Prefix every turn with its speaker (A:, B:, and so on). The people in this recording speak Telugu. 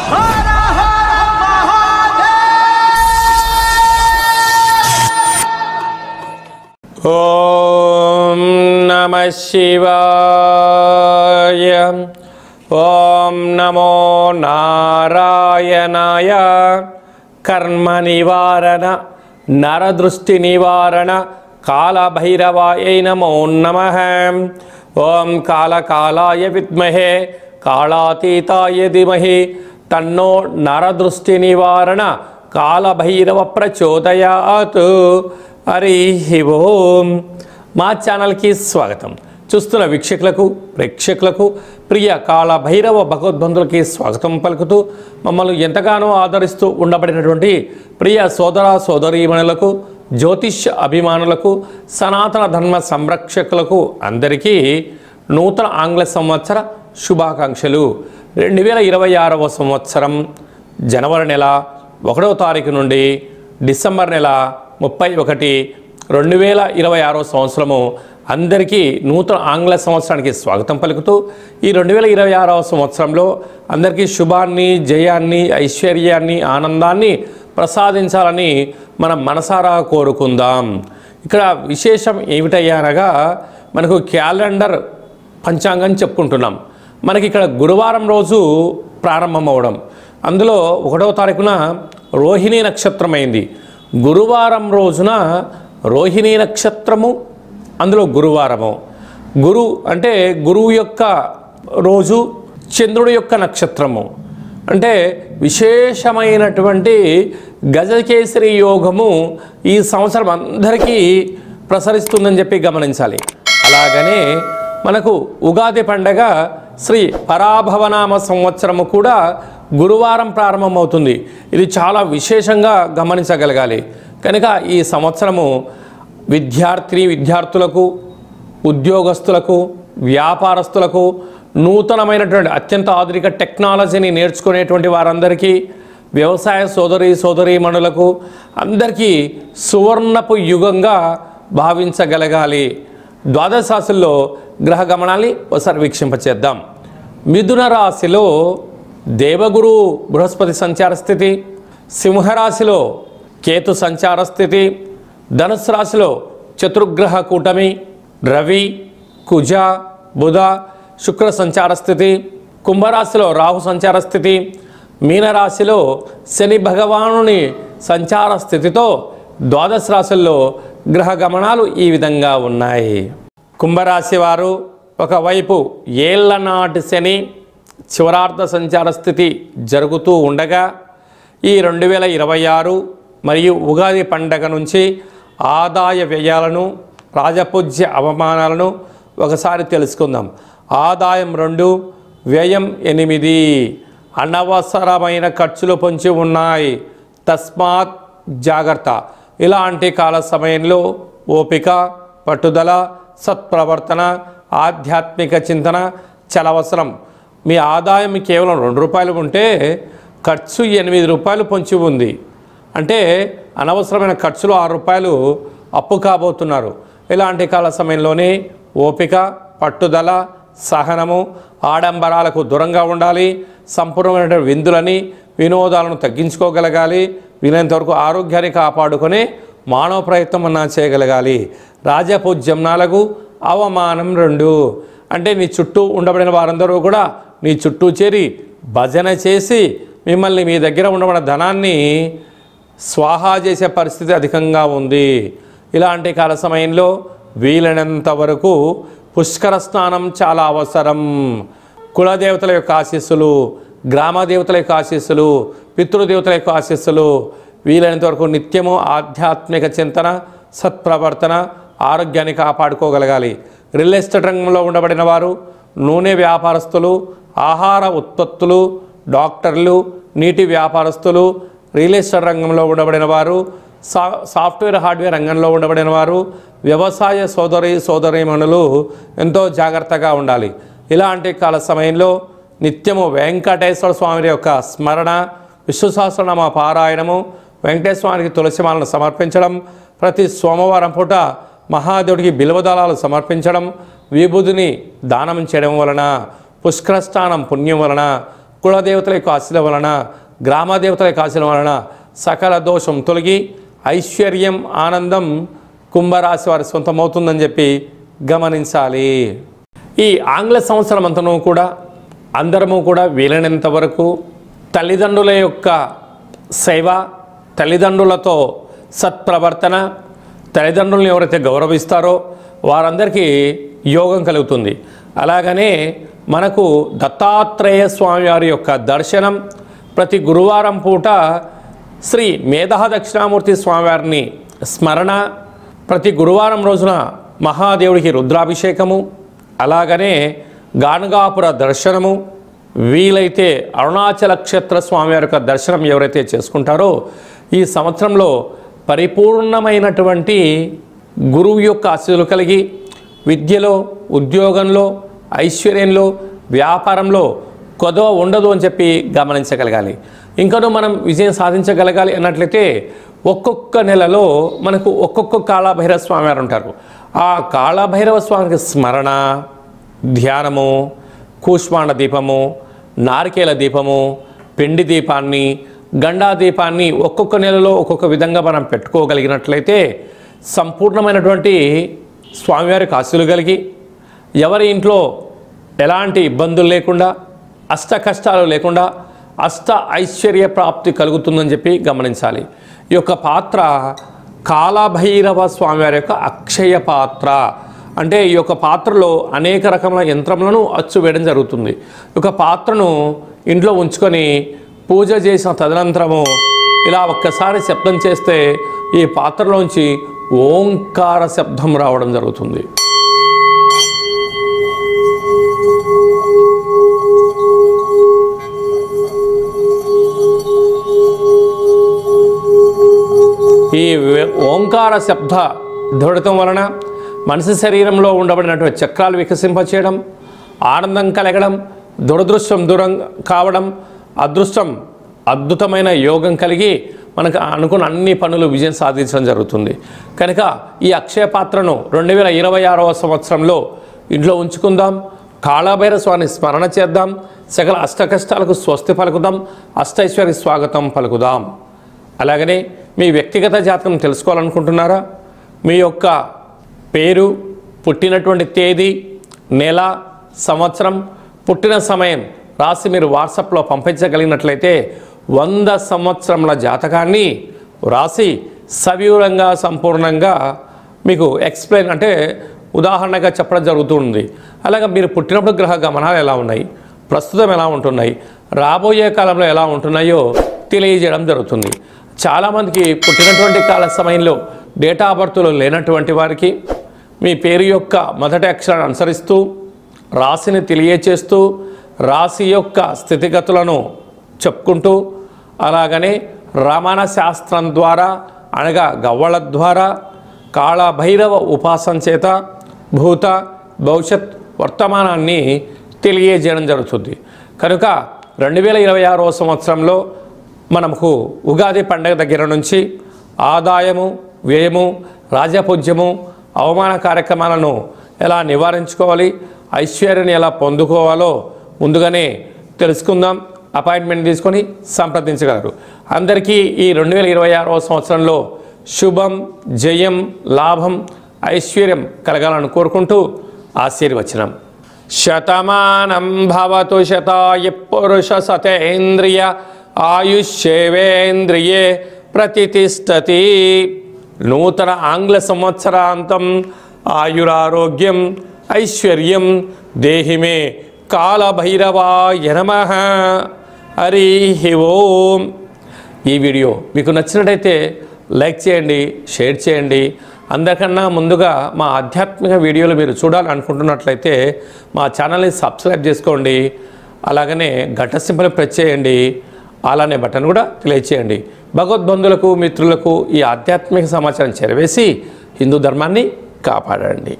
A: ఓం నమః శివాయ. ఓం నమో నారాయణాయ. కర్మ నివారణ నరదృష్టి నివారణ కాళభైరవాయ నమో నమః. ఓం కాళకాలాయ విద్మహే కాళాతీతాయ ధీమహి తన్నో నరదృష్టి నివారణ కాళభైరవ ప్రచోదయాత్. హరి ఓం. మా ఛానల్కి స్వాగతం. చూస్తున్న వీక్షకులకు ప్రేక్షకులకు ప్రియ కాళభైరవ భగవద్బంధులకి స్వాగతం పలుకుతూ మమ్మల్ని ఎంతగానో ఆదరిస్తూ ఉండబడినటువంటి ప్రియ సోదర సోదరీమణులకు జ్యోతిష్య అభిమానులకు సనాతన ధర్మ సంరక్షకులకు అందరికీ నూతన ఆంగ్ల సంవత్సర శుభాకాంక్షలు. 2026వ సంవత్సరం జనవరి నెల 1వ తారీఖు నుండి డిసెంబర్ నెల 31, 2026వ సంవత్సరము అందరికీ నూతన ఆంగ్ల సంవత్సరానికి స్వాగతం పలుకుతూ ఈ 2026వ సంవత్సరంలో అందరికీ శుభాన్ని, జయాన్ని, ఐశ్వర్యాన్ని, ఆనందాన్ని ప్రసాదించాలని మనం మనసారా కోరుకుందాం. ఇక్కడ విశేషం ఏమిటయ్యా అనగా మనకు క్యాలెండర్ పంచాంగం చెప్పుకుంటున్నాం. మనకి ఇక్కడ గురువారం రోజు ప్రారంభం అవడం, అందులో 1వ తారీఖున రోహిణీ నక్షత్రం అయింది. గురువారం రోజున రోహిణీ నక్షత్రము, అందులో గురువారము. గురు అంటే గురువు యొక్క రోజు, చంద్రుడి యొక్క నక్షత్రము. అంటే విశేషమైనటువంటి గజకేసరి యోగము ఈ సంవత్సరం అందరికీ ప్రసరిస్తుందని చెప్పి గమనించాలి. అలాగనే మనకు ఉగాది పండగ శ్రీ పరాభవనామ సంవత్సరము కూడా గురువారం ప్రారంభమవుతుంది. ఇది చాలా విశేషంగా గమనించగలగాలి. కనుక ఈ సంవత్సరము విద్యార్థులకు, ఉద్యోగస్తులకు, వ్యాపారస్తులకు, నూతనమైనటువంటి అత్యంత ఆధునిక టెక్నాలజీని నేర్చుకునేటువంటి వారందరికీ, వ్యవసాయ సోదరీమణులకు అందరికీ సువర్ణపు యుగంగా భావించగలగాలి. ద్వాదశ రాశుల్లో గ్రహ గమనాన్ని ఒకసారి వీక్షింపచేద్దాం. మిథున రాశిలో దేవగురు బృహస్పతి సంచార స్థితి, సింహరాశిలో కేతు సంచార స్థితి, ధనుసు రాశిలో చతుర్గ్రహ కూటమి రవి, కుజ, బుధ, శుక్ర సంచార స్థితి, కుంభరాశిలో రాహు సంచార స్థితి, మీనరాశిలో శని భగవానుని సంచార స్థితితో ద్వాదశ రాశుల్లో గ్రహ గమనాలు ఈ విధంగా ఉన్నాయి. కుంభరాశి వారు ఒకవైపు ఏళ్ల నాటి శని చివరార్ధ సంచార స్థితి జరుగుతూ ఉండగా ఈ 2026 మరియు ఉగాది పండగ నుంచి ఆదాయ వ్యయాలను, రాజపూజ్య అవమానాలను ఒకసారి తెలుసుకుందాం. ఆదాయం 2, వ్యయం 8. అనవసరమైన ఖర్చులు పొంచి ఉన్నాయి. తస్మాత్ జాగ్రత్త. ఇలాంటి కాల సమయంలో ఓపిక, పట్టుదల, సత్ప్రవర్తన, ఆధ్యాత్మిక చింతన చాలా అవసరం. మీ ఆదాయం కేవలం ₹2 ఉంటే ఖర్చు ₹8 పొంచి ఉంది అంటే అనవసరమైన ఖర్చులు ₹6 అప్పు కాబోతున్నారు. ఇలాంటి కాల సమయంలోనే ఓపిక, పట్టుదల, సహనము, ఆడంబరాలకు దూరంగా ఉండాలి. సంపూర్ణమైన విందులని, వినోదాలను తగ్గించుకోగలగాలి. వీలైనంతవరకు ఆరోగ్యాన్ని కాపాడుకునే మానవ ప్రయత్నం అన్నా చేయగలగాలి. రాజపూజ్యం 4, అవమానం 2. అంటే నీ చుట్టూ ఉండబడిన వారందరూ కూడా నీ చుట్టూ చేరి భజన చేసి మిమ్మల్ని మీ దగ్గర ఉండబడిన ధనాన్ని స్వాహా చేసే పరిస్థితి అధికంగా ఉంది. ఇలాంటి కాల సమయంలో వీలైనంత వరకు పుష్కర స్నానం చాలా అవసరం. కులదేవతల యొక్క ఆశీస్సులు, గ్రామ దేవతల యొక్క ఆశీస్సులు, పితృదేవతల యొక్క ఆశీస్సులు, వీలైనంత వరకు నిత్యము ఆధ్యాత్మిక చింతన, సత్ప్రవర్తన, ఆరోగ్యాన్ని కాపాడుకోగలగాలి. రియల్ ఎస్టేట్ రంగంలో ఉండబడిన వారు, నూనె వ్యాపారస్తులు, ఆహార ఉత్పత్తులు, డాక్టర్లు, నీటి వ్యాపారస్తులు, రియల్ ఎస్టేట్ రంగంలో ఉండబడిన వారు, సాఫ్ట్వేర్ హార్డ్వేర్ రంగంలో ఉండబడిన వారు, వ్యవసాయ సోదరీమణులు ఎంతో జాగ్రత్తగా ఉండాలి. ఇలాంటి కాల సమయంలో నిత్యము వెంకటేశ్వర స్వామి యొక్క స్మరణ, విష్ణు సహస్రనామ పారాయణము, వెంకటేశ్వర స్వామికి తులసిమాలను సమర్పించడం, ప్రతి సోమవారం పూట మహాదేవుడికి బిల్వదళాలు సమర్పించడం, విభూతిని దానం చేయడం వలన, పుష్కరస్నానం పుణ్యం వలన, కులదేవతల యొక్క ఆశీల వలన, గ్రామ దేవతల యొక్క ఆశీల వలన సకల దోషం తొలగి ఐశ్వర్యం ఆనందం కుంభరాశి వారి సొంతమవుతుందని చెప్పి గమనించాలి. ఈ ఆంగ్ల సంవత్సరం అంతను కూడా అందరము కూడా వీలైనంత వరకు తల్లిదండ్రుల యొక్క సేవ, తల్లిదండ్రులతో సత్ప్రవర్తన, తల్లిదండ్రులను ఎవరైతే గౌరవిస్తారో వారందరికీ యోగం కలుగుతుంది. అలాగనే మనకు దత్తాత్రేయ స్వామి వారి యొక్క దర్శనం, ప్రతి గురువారం పూట శ్రీ మేధా దక్షిణామూర్తి స్వామివారిని స్మరణ, ప్రతి గురువారం రోజున మహాదేవుడికి రుద్రాభిషేకము, అలాగనే గాణగాపుర దర్శనము, వీలైతే అరుణాచల క్షేత్ర స్వామివారి యొక్క దర్శనం ఎవరైతే చేసుకుంటారో ఈ సంవత్సరంలో పరిపూర్ణమైనటువంటి గురువు యొక్క ఆశీస్సులు కలిగి విద్యలో, ఉద్యోగంలో, ఐశ్వర్యంలో, వ్యాపారంలో కొదవ ఉండదు అని చెప్పి గమనించగలగాలి. ఇంకనూ మనం విజయం సాధించగలగాలి అన్నట్లయితే ఒక్కొక్క నెలలో మనకు ఒక్కొక్క కాళభైరవ స్వామి వారు ఉంటారు. ఆ కాళభైరవ స్వామికి స్మరణ, ధ్యానము, కూష్మాండ దీపము, నారికేల దీపము, పిండి దీపాన్ని, గండా దీపాన్ని ఒక్కొక్క నెలలో ఒక్కొక్క విధంగా మనం పెట్టుకోగలిగినట్లయితే సంపూర్ణమైనటువంటి స్వామివారికి ఆశీస్సులు కలిగి ఎవరి ఇంట్లో ఎలాంటి ఇబ్బందులు లేకుండా, అష్ట కష్టాలు లేకుండా అష్ట ఐశ్వర్య ప్రాప్తి కలుగుతుందని చెప్పి గమనించాలి. ఈ యొక్క పాత్ర కాళభైరవ స్వామివారి యొక్క అక్షయ పాత్ర. అంటే ఈ యొక్క పాత్రలో అనేక రకముల యంత్రములను అచ్చు వేయడం జరుగుతుంది. ఈ యొక్క పాత్రను ఇంట్లో ఉంచుకొని పూజ చేసిన తదనంతరము ఇలా ఒక్కసారి శబ్దం చేస్తే ఈ పాత్రలోంచి ఓంకార శబ్దం రావడం జరుగుతుంది. ఈ ఓంకార శబ్ద ధ్వనితం వలన మనిషి శరీరంలో ఉండబడినటువంటి చక్రాలు వికసింపచేయడం, ఆనందం కలగడం, దురదృష్టం దూరం కావడం, అదృష్టం అద్భుతమైన యోగం కలిగి మనకు అనుకున్న అన్ని పనులు విజయం సాధించడం జరుగుతుంది. కనుక ఈ అక్షయ పాత్రను 2026వ సంవత్సరంలో ఇంట్లో ఉంచుకుందాం. కాళభైరవ స్వామిని స్మరణ చేద్దాం. సకల అష్టకష్టాలకు స్వస్తి పలుకుదాం. అష్టైశ్వర్య స్వాగతం పలుకుదాం. అలాగనే మీ వ్యక్తిగత జాతకం తెలుసుకోవాలనుకుంటున్నారా? మీ యొక్క పేరు, పుట్టినటువంటి తేదీ, నెల, సంవత్సరం, పుట్టిన సమయం రాసి మీరు వాట్సాప్లో పంపించగలిగినట్లయితే 100 సంవత్సరముల జాతకాన్ని రాసి సవివరంగా సంపూర్ణంగా మీకు ఎక్స్ప్లెయిన్ అంటే ఉదాహరణగా చెప్పడం జరుగుతుంది. అలాగే మీరు పుట్టినప్పుడు గ్రహ గమనాలు ఎలా ఉన్నాయి, ప్రస్తుతం ఎలా ఉంటున్నాయి, రాబోయే కాలంలో ఎలా ఉంటున్నాయో తెలియజేయడం జరుగుతుంది. చాలామందికి పుట్టినటువంటి కాల సమయంలో డేటా ఆఫ్ బర్త్లో లేనటువంటి వారికి మీ పేరు యొక్క మొదటి అక్షరాన్ని అనుసరిస్తూ రాశిని తెలియచేస్తూ రాశి యొక్క స్థితిగతులను చెప్పుకుంటూ అలాగనే రమణ శాస్త్రం ద్వారా అనగా గవ్వళ ద్వారా కాళభైరవ ఉపాసన చేత భూత భవిష్యత్ వర్తమానాన్ని తెలియజేయడం జరుగుతుంది. కనుక 2026వ సంవత్సరంలో మనకు ఉగాది పండుగ దగ్గర నుంచి ఆదాయము, వ్యయము, రాజపూజ్యము, అవమాన కార్యక్రమాలను ఎలా నివారించుకోవాలి, ఐశ్వర్యాన్ని ఎలా పొందుకోవాలో ముందుగానే తెలుసుకుందాం. అపాయింట్మెంట్ తీసుకొని సంప్రదించగలరు. అందరికీ ఈ 2026వ సంవత్సరంలో శుభం, జయం, లాభం, ఐశ్వర్యం కలగాలని కోరుకుంటూ ఆశీర్వచనం. శతమానం భవతు శతాయ పురుష సతేంద్రియ ఆయుష్యేవేంద్రియే ప్రతిష్టతి. నూతన ఆంగ్ల సంవత్సరాంతం ఆయురారోగ్యం ఐశ్వర్యం దేహిమే కాళభైరవాయ నమః. హరి ఓం. ఈ వీడియో మీకు నచ్చినట్టయితే లైక్ చేయండి, షేర్ చేయండి. అందరికన్నా ముందుగా మా ఆధ్యాత్మిక వీడియోలు మీరు చూడాలనుకుంటున్నట్లయితే మా ఛానల్ని సబ్స్క్రైబ్ చేసుకోండి. అలాగనే గంట సింబల్ ప్రెస్ చేయండి. అలానే బటన్ కూడా తెలియచేయండి. భగవద్బంధులకు, మిత్రులకు ఈ ఆధ్యాత్మిక సమాచారం చేరవేసి హిందూ ధర్మాన్ని కాపాడండి.